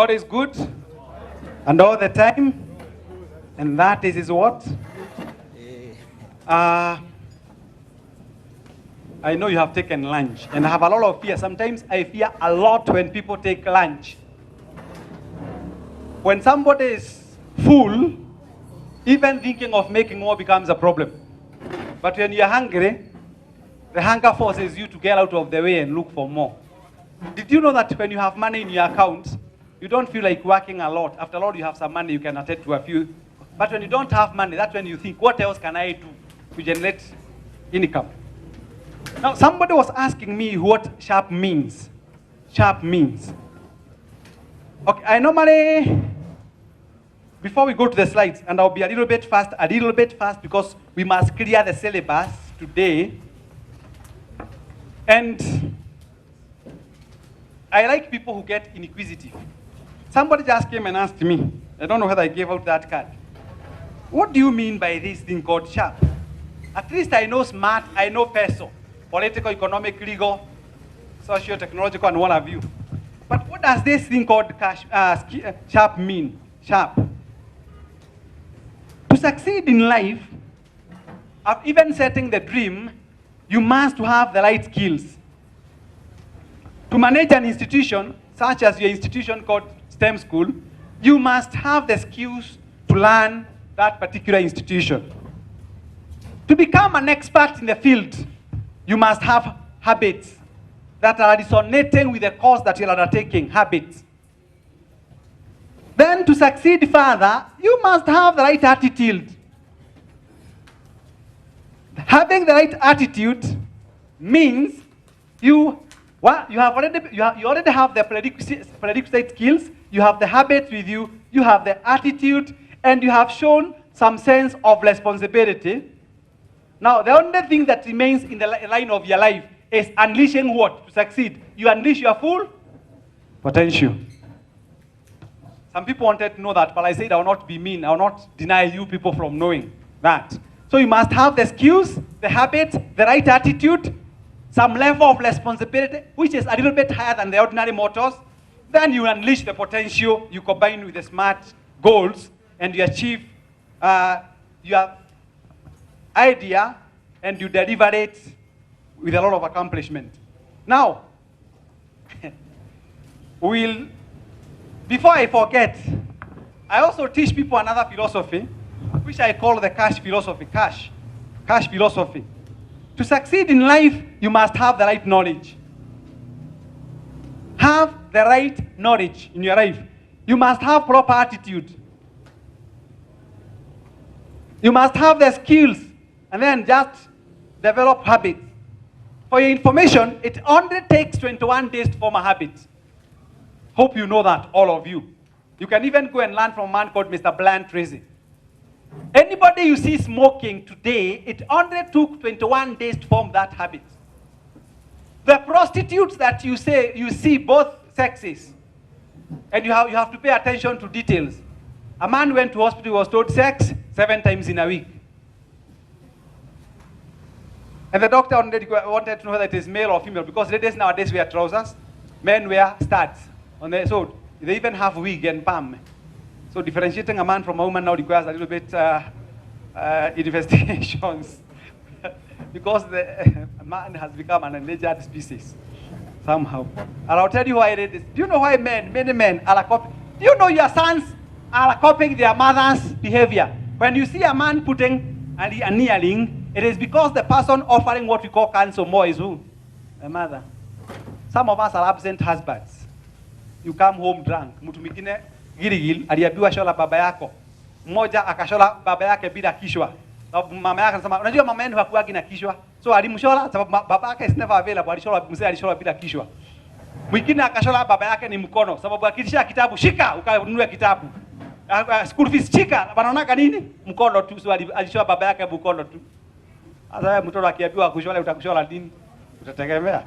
God is good and all the time. And that is his what? I know you have taken lunch, and I have a lot of fear. Sometimes I fear a lot when people take lunch. When somebody is full, even thinking of making more becomes a problem. But when you're hungry, the hunger forces you to get out of the way and look for more. Did you know that when you have money in your account, you don't feel like working a lot? After all, you have some money, you can attend to a few. But when you don't have money, that's when you think, what else can I do to generate income? Now, somebody was asking me what sharp means. Sharp means. Okay, I normally, before we go to the slides, and I'll be a little bit fast because we must clear the syllabus today. And I like people who get inquisitive. Somebody just came and asked me, I don't know whether I gave out that card. What do you mean by this thing called sharp? At least I know smart, I know peso, political, economic, legal, social, technological, and what have you. But what does this thing called sharp mean? Sharp. To succeed in life, even setting the dream, you must have the right skills. To manage an institution, such as your institution called STEM school, you must have the skills to learn that particular institution. To become an expert in the field, you must have habits that are resonating with the course that you're undertaking, habits. Then to succeed further, you must have the right attitude. Having the right attitude means you already have the prerequisite skills, you have the habits with you, you have the attitude, and you have shown some sense of responsibility. Now, the only thing that remains in the line of your life is unleashing what? To succeed. You unleash your full potential. Some people wanted to know that, but I said I will not be mean. I will not deny you people from knowing that. So you must have the skills, the habits, the right attitude, some level of responsibility, which is a little bit higher than the ordinary mortals. Then you unleash the potential, you combine with the smart goals, and you achieve your idea, and you deliver it with a lot of accomplishment. Now, before I forget, I also teach people another philosophy, which I call the cash philosophy. Cash philosophy. To succeed in life, you must have the right knowledge. Have the right knowledge in your life. You must have proper attitude. You must have the skills, and then just develop habits. For your information, it only takes 21 days to form a habit. Hope you know that, all of you. You can even go and learn from a man called Mr. Bland Tracy. Anybody you see smoking today, it only took 21 days to form that habit. The prostitutes that you see both sexes, and you have to pay attention to details. A man went to hospital, was told sex 7 times in a week. And the doctor wanted to know whether it is male or female, because ladies nowadays wear trousers, men wear studs. So they even have wig and palm. So differentiating a man from a woman now requires a little bit investigations. Because the man has become an endangered species somehow. And I'll tell you why it is. Do you know why many men are copying? Do you know your sons are copying their mother's behavior? When you see a man putting a kneeling, it is because the person offering what we call counsel more is who? The mother. Some of us are absent husbands. You come home drunk. Mtu mwingine girigil aliambiwa shola baba yako. Mmoja akashola baba yake bila kishwa. Mama yake anasema unajua mama yenu hakuagi na kishwa. So alimshola sababu baba yake is never available. Alishola bila kishwa. Mwingine akashola baba yake ni mkono sababu akitisha kitabu shika ukanunue kitabu. School fees shika wanaonaka nini? Mkono tu. So alishola baba yake mkono tu. Sasa mtoto akiambiwa kushola utakushola nini? Utategemea.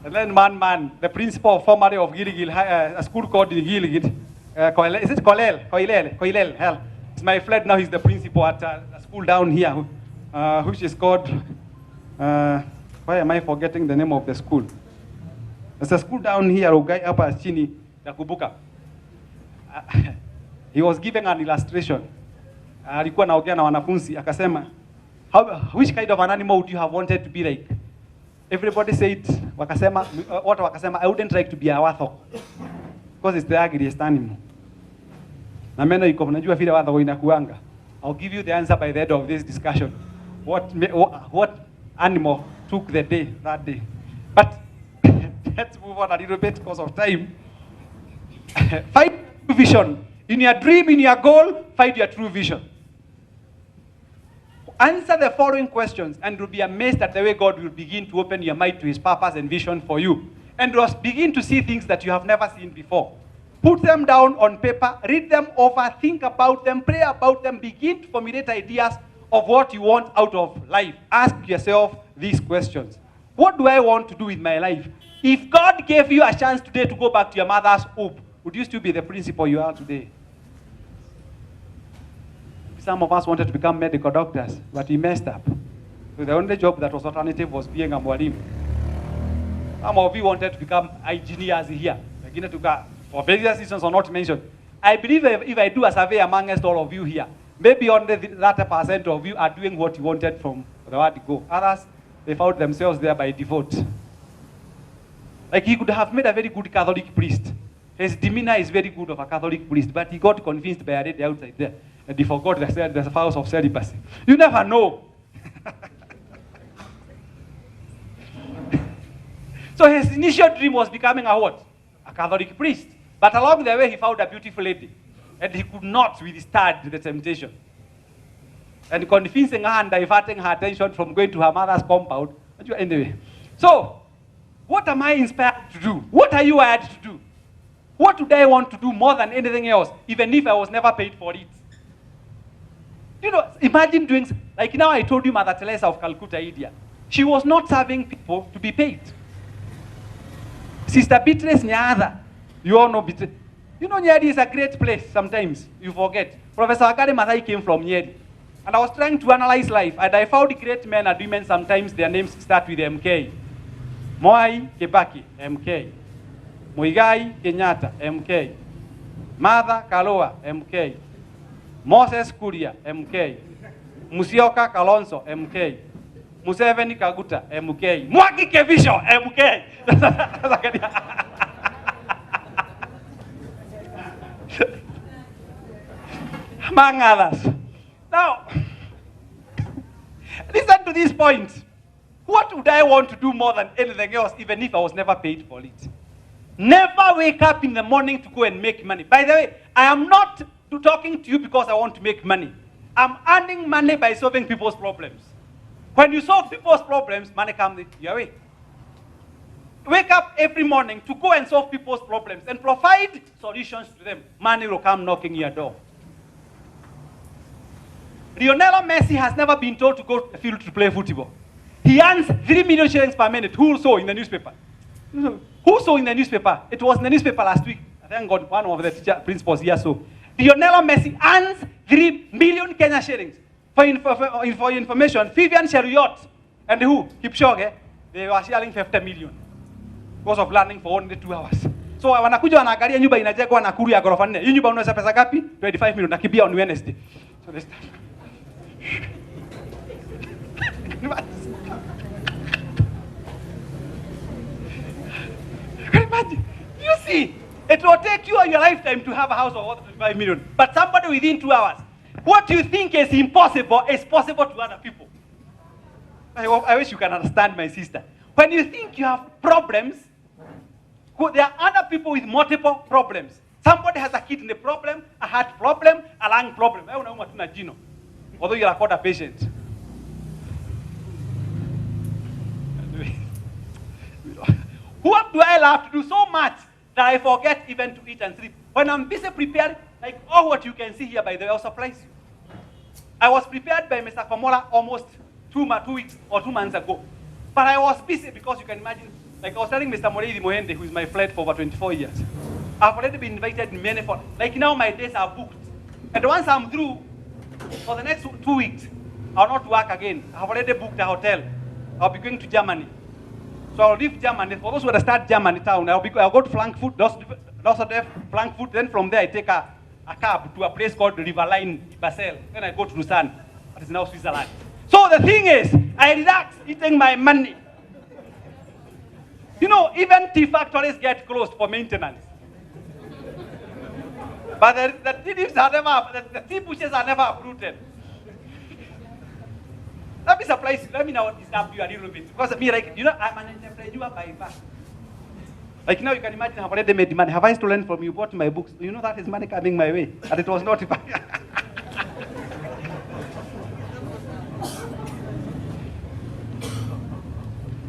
And then man, the principal formerly of Gilgil, a school called Gilgil, is it Koilel? Hell, it's my friend now. He's the principal at a school down here, which is called. Why am I forgetting the name of the school? There's a school down here, Ugai hapa chini, nakumbuka. He was giving an illustration. Alikuwa anaongea na wanafunzi akasema, which kind of an animal would you have wanted to be like? Everybody said, wakasema, what wakasema, I wouldn't like to be a warthog because it's the ugliest animal. Na meno iko, najua vile warthog inakuanga. I'll give you the answer by the end of this discussion. What animal took the day that day? But let's move on a little bit because of time. Find true vision. In your dream, in your goal, find your true vision. Answer the following questions and you'll be amazed at the way God will begin to open your mind to his purpose and vision for you. And you'll begin to see things that you have never seen before. Put them down on paper, read them over, think about them, pray about them, begin to formulate ideas of what you want out of life. Ask yourself these questions. What do I want to do with my life? If God gave you a chance today to go back to your mother's womb, would you still be the principal you are today? Some of us wanted to become medical doctors, but we messed up. So the only job that was alternative was being a mwalimu. Some of you wanted to become engineers here. For various reasons or not mentioned. I believe if I do a survey amongst all of you here, maybe only that % of you are doing what you wanted from the word go. Others, they found themselves there by default. Like he could have made a very good Catholic priest. His demeanor is very good of a Catholic priest, but he got convinced by a lady outside there. And he forgot the vows of celibacy. You never know. So his initial dream was becoming a what? A Catholic priest. But along the way, he found a beautiful lady. And he could not withstand the temptation. And convincing her and diverting her attention from going to her mother's compound. Anyway. So, what am I inspired to do? What are you wired to do? What do I want to do more than anything else, even if I was never paid for it? You know, imagine doing, like now I told you Mother Teresa of Calcutta, India. She was not serving people to be paid. Sister Beatrice Nyada, you all know Beatrice. You know Nyeri is a great place sometimes, you forget. Professor Agade Mathai came from Nyeri. And I was trying to analyze life, and I found great men and women, sometimes their names start with MK. Moi Kibaki, MK. Muigai Kenyatta, MK. Martha Karua, MK. Moses Kuria, MK. Musyoka Kalonzo, MK. Museveni Kaguta, MK. Mwaki Kibicho, MK. Among others. Now, listen to this point. What would I want to do more than anything else, even if I was never paid for it? Never wake up in the morning to go and make money. By the way, I am not talking to you because I want to make money. I'm earning money by solving people's problems. When you solve people's problems, money comes your way. Wake up every morning to go and solve people's problems and provide solutions to them. Money will come knocking your door. Lionel Messi has never been told to go to the field to play football. He earns 3 million shillings per minute. Who saw in the newspaper? Who saw in the newspaper? It was in the newspaper last week. I thank God one of the teacher principals here saw. Lionel Messi earns 3 million Kenya shillings. For information, Vivian Cheruiyot and who? Kibicho, they were sharing 50 million. Because of learning for only 2 hours. So wanakuja wanaangalia nyumba inajengwa na Nakuru ya ghorofa 4. Hii nyumba unaweza pesa ngapi? 25 million. Nakibia on Wednesday. So they start. Imagine. You see, it will take you your lifetime to have a house of 25 million. But somebody within 2 hours. What you think is impossible is possible to other people. I wish you can understand, my sister. When you think you have problems, there are other people with multiple problems. Somebody has a kidney problem, a heart problem, a lung problem. Although you are called a patient. What do I love to do so much that I forget even to eat and sleep? When I'm busy prepared, like all what you can see here, by the way, I'll surprise you. I was prepared by Mr. Kamola almost 2 weeks or 2 months ago. But I was busy because you can imagine, like I was telling Mr. Moreidi Mohende, who is my friend for over 24 years. I've already been invited in many for, like now my days are booked. And once I'm through, for the next 2 weeks, I'll not work again. I've already booked a hotel. I'll be going to Germany. So I'll leave Germany. For those who understand Germany town, I'll go to Frankfurt, Frankfurt. Then from there I take a cab to a place called Riverline, Basel. Then I go to Lausanne, that is now Switzerland. So the thing is, I relax eating my money. You know, even tea factories get closed for maintenance. But the tea bushes are never uprooted. Let me surprise you. Let me now disturb you a little bit. Because me, like, you know, I'm an entrepreneur by birth. Like now you can imagine I've already made money. Have I stolen from you? Bought my books. You know that is money coming my way. And it was not.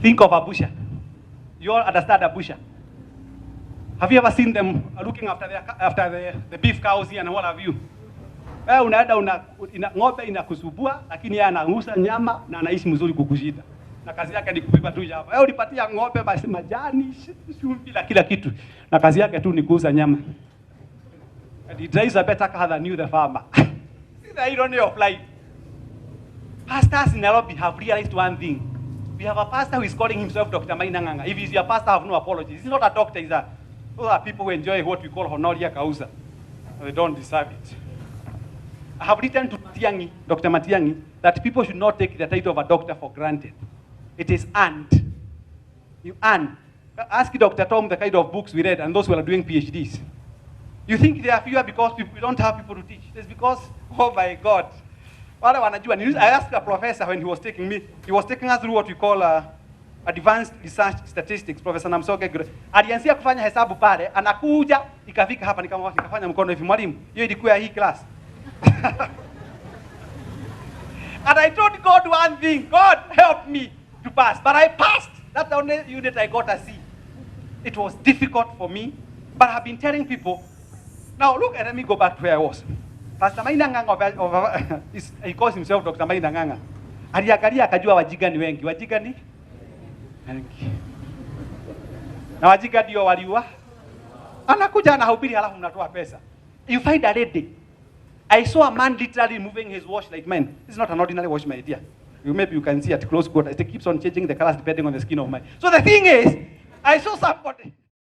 Think of a busher. You all understand a busher? Have you ever seen them looking after the beef cows here and what have you? Unaenda ng'ombe inakusubua lakini yeye anagusa nyama na anaishi mzuri kukushida. Na kazi yake ni kupipa tu hapa. Ulipatia ng'ombe basi majani, chumvi na kila kitu. Na kazi yake tu ni kuuza nyama. And he drives a better car than you, the farmer. See the irony of life. Pastors in Nairobi have realized one thing. We have a pastor who is calling himself Dr. Maina Ng'ang'a. If he's your pastor, I have no apologies. He's not a doctor, those are people who enjoy what we call honoria causa. They don't deserve it. I have written to Matiang'i, Dr. Matiang'i, that people should not take the title of a doctor for granted. It is earned. You earn. Ask Dr. Tom the kind of books we read and those who are doing PhDs. You think they are fewer because we don't have people to teach. It's because, oh my God. I asked a professor when he was taking us through what we call advanced research statistics. Professor Namsoke alianzia kufanya hesabu pale, anakuja ikafika hapa nikafanya mkono hivi, mwalimu, hiyo ilikuwa hii class. And I told God one thing, God help me to pass. But I passed. That's the only unit I got a C. It was difficult for me, but I've been telling people. Now look, and let me go back to where I was. Pastor Maina Ng'ang'a, he calls himself Dr. Maina Ng'ang'a. Aliangalia akajua Wajiga ni wengi. Wajiga ni wengi. Na Wajiga ndio waliua. Anakuja anahubiri halafu mnatoa pesa. You find a lady. I saw a man literally moving his wash like men. This is not an ordinary wash, my dear. Maybe you can see at close quarters. It keeps on changing the colors depending on the skin of my. So the thing is, I saw somebody.